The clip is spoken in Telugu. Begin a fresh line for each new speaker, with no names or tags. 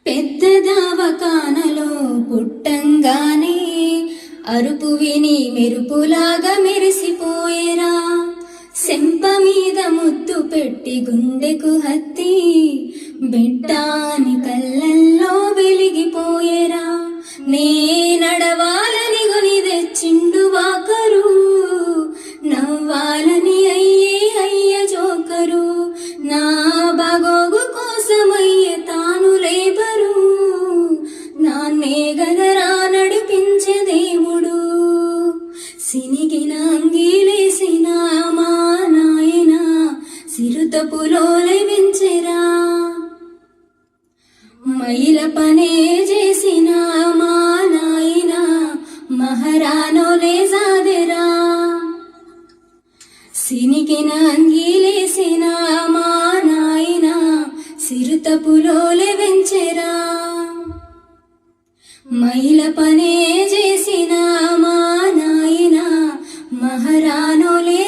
పెద్ద దవాఖానలో పుట్టంగానే అరుపు విని మెరుపులాగా మెరిసిపోయేరా. సెంప మీద ముద్దు పెట్టి గుండెకు హత్తి బిడ్డాని కళ్ళల్లో వెలిగిపోయేరా. నే నడవాలని కొని తెచ్చిండు వాకరు, నవ్వాలని అయ్య జోకరు. నా బాగోగు కోసమయ్యే తాను లేబరు, నాన్నే గదరా నడిపించే దేవుడు. సినిగిన అంగీలేసిన మా నాయన సిరుతపులోలే వెంచెరా. మైల పనే చేసిన మా నాయన మహారాణోలే సాదెరా. సినిగిన అంగీలేసిన మా నాయన సిరుతపులోలే వెంచెరా. మైల పనే చేసిన మా నాయన మహారాణోలే